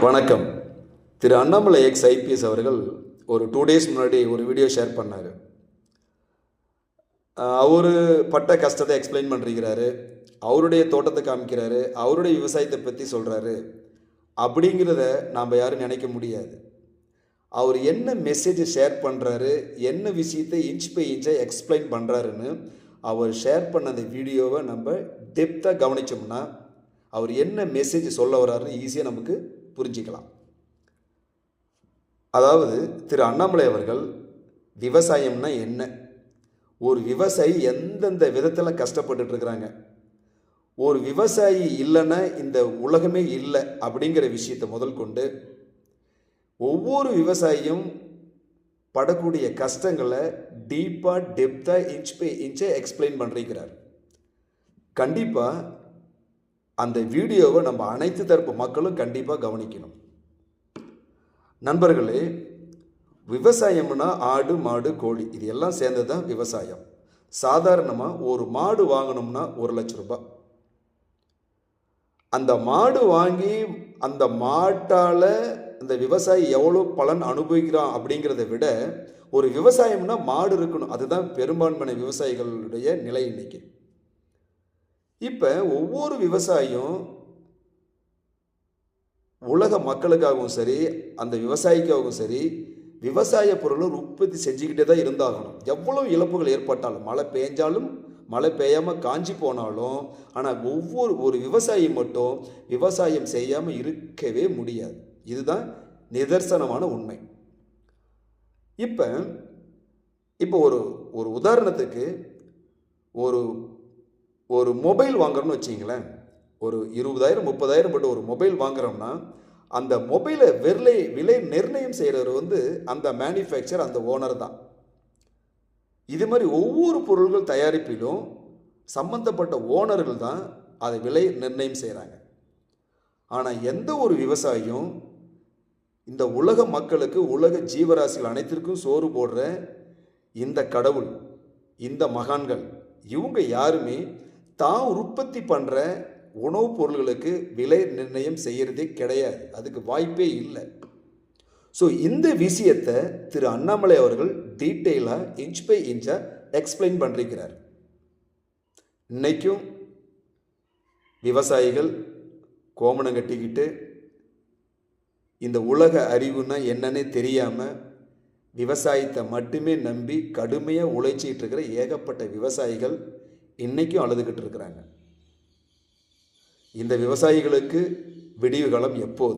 வணக்கம். Thiru Annamalai X IPS அவர்கள் ஒரு 2 டேஸ் முன்னாடி ஒரு வீடியோ ஷேர் பண்ணார். அவர் பட்ட கஷ்டத்தை எக்ஸ்பிளைன் பண்ணிருக்கிறாரு. அவருடைய தோட்டத்தை காமிக்கிறாரு. அவருடைய விவசாயத்தை பற்றி சொல்கிறாரு. அப்படிங்கிறத நாம் யாரும் நினைக்க முடியாது. அவர் என்ன மெசேஜ் ஷேர் பண்ணுறாரு, என்ன விஷயத்தை இன்ச் பை இன்ச்சாக எக்ஸ்பிளைன் பண்ணுறாருன்னு அவர் ஷேர் பண்ண அந்த வீடியோவை நம்ம டெப்த்தாக கவனித்தோம்னா அவர் என்ன மெசேஜ் சொல்ல வர்றாருன்னு ஈஸியாக நமக்கு புரிஞ்சிக்கலாம். அதாவது திரு அண்ணாமலை அவர்கள் விவசாயம்னா என்ன, ஒரு விவசாயி எந்தெந்த விதத்தில் கஷ்டப்பட்டுட்டு இருக்கிறாங்க, ஒரு விவசாயி இல்லைன்னா இந்த உலகமே இல்லை அப்படிங்கிற விஷயத்தை முதல் கொண்டு ஒவ்வொரு விவசாயியும் படக்கூடிய கஷ்டங்களை டீப்பாக டெப்த்தாக இன்ச் பை இன்ச்சை எக்ஸ்பிளைன் பண்ணிருக்கிறார். கண்டிப்பாக அந்த வீடியோவை நம்ம அனைத்து தரப்பு மக்களும் கண்டிப்பாக கவனிக்கணும். நண்பர்களே, விவசாயம்னா ஆடு மாடு கோழி இது எல்லாம் சேர்ந்தது தான் விவசாயம். சாதாரணமாக ஒரு மாடு வாங்கணும்னா 1,00,000 ரூபாய். அந்த மாடு வாங்கி அந்த மாட்டால் அந்த விவசாயி எவ்வளோ பலன் அனுபவிக்கிறான் அப்படிங்கிறத விட ஒரு விவசாயம்னா மாடு இருக்கணும். அதுதான் பெரும்பான்மையான விவசாயிகளுடைய நிலை இன்னைக்கு. இப்போ ஒவ்வொரு விவசாயியும் உலக மக்களுக்காகவும் சரி அந்த விவசாயிக்காகவும் சரி விவசாய பொருளும் உற்பத்தி செஞ்சுக்கிட்டே தான் இருந்தாகணும். எவ்வளோ இழப்புகள் ஏற்பட்டாலும், மழை பெஞ்சாலும் மழை பெய்யாமல் காஞ்சி போனாலும், ஆனால் ஒரு விவசாயி மட்டும் விவசாயம் செய்யாமல் இருக்கவே முடியாது. இதுதான் நிதர்சனமான உண்மை. இப்போ ஒரு உதாரணத்துக்கு ஒரு மொபைல் வாங்குறோம்னு வச்சிங்களேன். ஒரு 20,000 30,000 போட்டு ஒரு மொபைல் வாங்குறோம்னா அந்த மொபைலை விலை நிர்ணயம் செய்கிறவர் அந்த மேனுஃபேக்சர், அந்த ஓனர் தான். இது மாதிரி ஒவ்வொரு பொருள்கள் தயாரிப்பிலும் சம்பந்தப்பட்ட ஓனர்கள் தான் அதை விலை நிர்ணயம் செய்கிறாங்க. ஆனால் எந்த ஒரு விவசாயியும் இந்த உலக மக்களுக்கு, உலக ஜீவராசிகள் அனைத்திற்கும் சோறு போடுற இந்த கடவுள், இந்த மகான்கள், இவங்க யாருமே தான் உற்பத்தி பண்ணுற உணவுப் பொருள்களுக்கு விலை நிர்ணயம் செய்கிறதே கிடையாது. அதுக்கு வாய்ப்பே இல்லை. ஸோ இந்த விஷயத்தை திரு அண்ணாமலை அவர்கள் டீட்டெயிலாக இன்ச் பை இன்ச்சாக எக்ஸ்பிளைன் பண்ணிருக்கிறார். இன்னைக்கும் விவசாயிகள் கோமணம் கட்டிக்கிட்டு இந்த உலக அறிவுனா என்னன்னே தெரியாமல் விவசாயத்தை மட்டுமே நம்பி கடுமையாக உழைச்சிட்டு இருக்கிற ஏகப்பட்ட விவசாயிகள் இன்றைக்கும் அழுதுகிட்டு இருக்கிறாங்க. இந்த விவசாயிகளுக்கு விடிவு காலம் எப்போது?